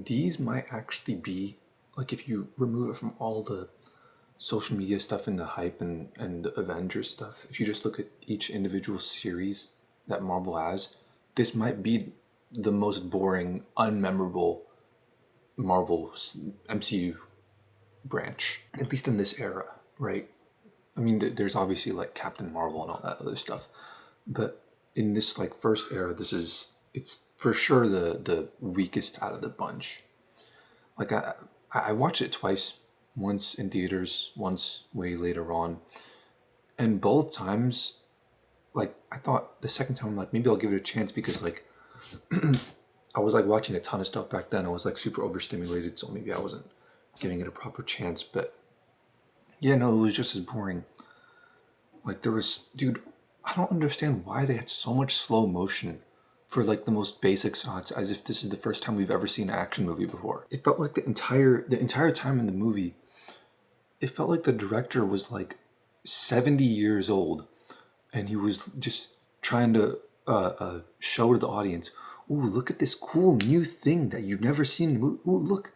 these might actually be, like, if you remove it from all the social media stuff and the hype and the Avengers stuff, if you just look at each individual series that Marvel has, this might be the most boring, unmemorable Marvel MCU branch, at least in this era, right? I mean, there's obviously like Captain Marvel and all that other stuff, but in this like first era, it's for sure the weakest out of the bunch. Like I watched it twice, once in theaters, once way later on, and both times, like I thought the second time, like maybe I'll give it a chance because like I was like watching a ton of stuff back then. I was like super overstimulated, so maybe I wasn't giving it a proper chance. But yeah, no, it was just as boring. Like there was, dude, I don't understand why they had so much slow motion for like the most basic shots, as if this is the first time we've ever seen an action movie before. It felt like the entire time in the movie, it felt like the director was like 70 years old, and he was just trying to show to the audience, ooh, look at this cool new thing that you've never seen. Ooh, look,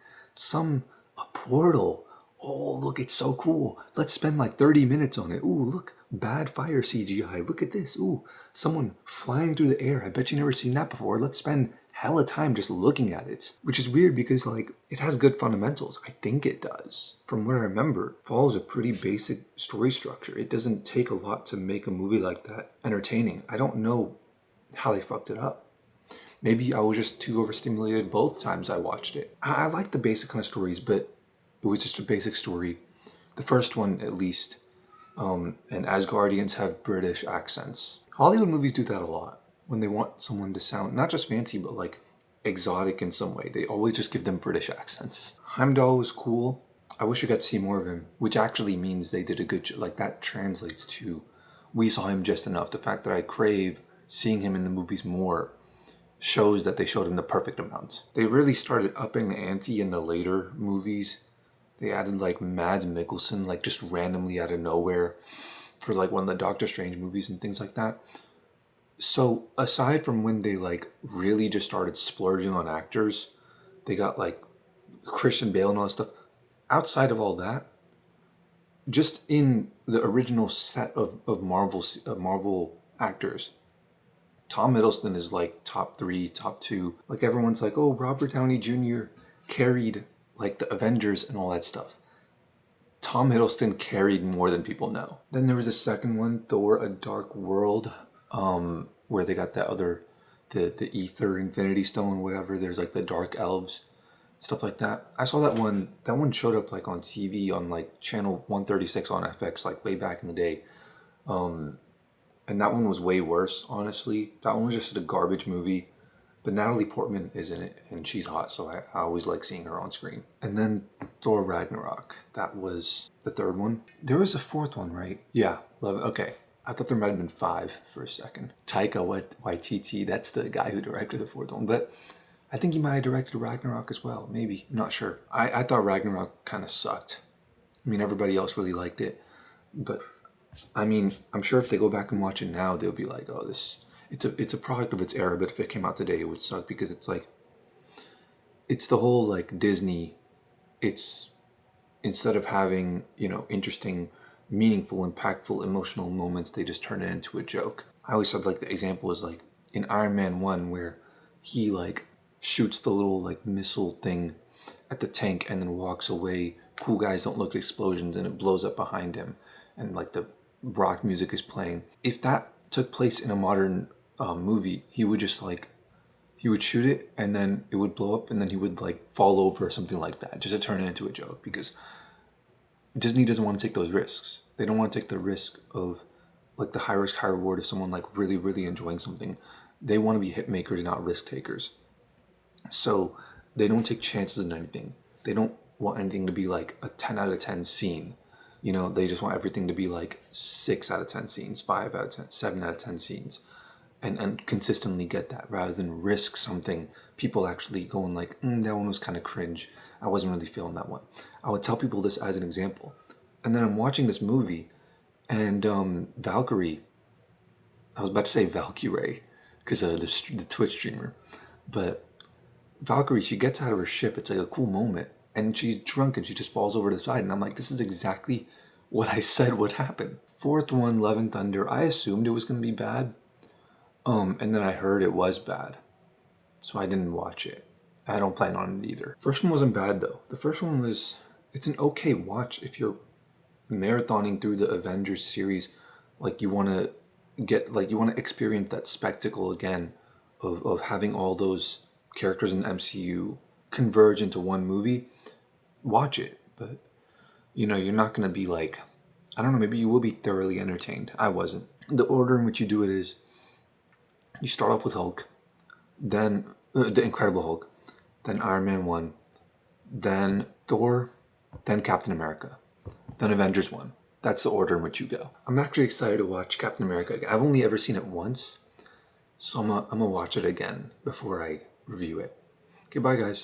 a portal. Oh, look, it's so cool. Let's spend like 30 minutes on it. Ooh, look, bad fire CGI. Look at this. Ooh, someone flying through the air. I bet you've never seen that before. Let's spend hella time just looking at it. Which is weird because like it has good fundamentals. I think it does. From what I remember, follows a pretty basic story structure. It doesn't take a lot to make a movie like that entertaining. I don't know how they fucked it up. Maybe I was just too overstimulated both times I watched it. I like the basic kind of stories, but it was just a basic story. The first one, at least. And Asgardians have British accents. Hollywood movies do that a lot. When they want someone to sound not just fancy, but like exotic in some way, they always just give them British accents. Heimdall was cool. I wish we got to see more of him, which actually means they did a good job. Like that translates to we saw him just enough. The fact that I crave seeing him in the movies more shows that they showed him the perfect amount. They really started upping the ante in the later movies. They added like Mads Mikkelsen, like just randomly out of nowhere for like one of the Doctor Strange movies and things like that. So aside from when they like really just started splurging on actors, they got like Christian Bale and all that stuff. Outside of all that, just in the original set of Marvel actors, Tom Hiddleston is like top 3, top 2. Like everyone's like, oh, Robert Downey Jr. carried like the Avengers and all that stuff. Tom Hiddleston carried more than people know. Then there was a second one, Thor: A Dark World, where they got that other, the Ether, Infinity Stone, whatever. There's like the Dark Elves, stuff like that. I saw that one. That one showed up like on TV on like channel 136 on FX, like way back in the day. And that one was way worse, honestly. That one was just a garbage movie. But Natalie Portman is in it, and she's hot, so I always like seeing her on screen. And then Thor Ragnarok. That was the third one. There was a fourth one, right? Yeah, love it. Okay. I thought there might have been 5 for a second. Taika Waititi, that's the guy who directed the fourth one. But I think he might have directed Ragnarok as well. Maybe. I'm not sure. I thought Ragnarok kind of sucked. I mean, everybody else really liked it. But, I mean, I'm sure if they go back and watch it now, they'll be like, oh, this... It's a product of its era, but if it came out today, it would suck because it's like, it's the whole like Disney, it's, instead of having, interesting, meaningful, impactful, emotional moments, they just turn it into a joke. I always said like the example is like in Iron Man 1 where he like shoots the little like missile thing at the tank and then walks away. Cool guys don't look at explosions and it blows up behind him and like the rock music is playing. If that took place in a modern movie, he would just like, he would shoot it and then it would blow up and then he would like fall over or something like that just to turn it into a joke because Disney doesn't want to take those risks. They don't want to take the risk of like the high risk, high reward of someone like really, really enjoying something. They want to be hit makers, not risk takers. So they don't take chances in anything. They don't want anything to be like a 10 out of 10 scene. They just want everything to be like 6 out of 10 scenes, 5 out of 10, 7 out of 10 scenes. And consistently get that rather than risk something. People actually going like, that one was kind of cringe. I wasn't really feeling that one. I would tell people this as an example. And then I'm watching this movie and Valkyrie, I was about to say Valkyrie because the Twitch streamer, but Valkyrie, she gets out of her ship. It's like a cool moment. And she's drunk and she just falls over the side. And I'm like, this is exactly what I said would happen. Fourth one, Love and Thunder, I assumed it was going to be bad. And then I heard it was bad. So I didn't watch it. I don't plan on it either. First one wasn't bad though. The first one was, it's an okay watch if you're marathoning through the Avengers series. Like you want to you want to experience that spectacle again of having all those characters in the MCU converge into one movie. Watch it. But, you're not going to be like, I don't know, maybe you will be thoroughly entertained. I wasn't. The order in which you do it is, you start off with Hulk, then the Incredible Hulk, then Iron Man 1, then Thor, then Captain America, then Avengers 1. That's the order in which you go. I'm actually excited to watch Captain America again. I've only ever seen it once, so I'm gonna watch it again before I review it. Okay, bye guys.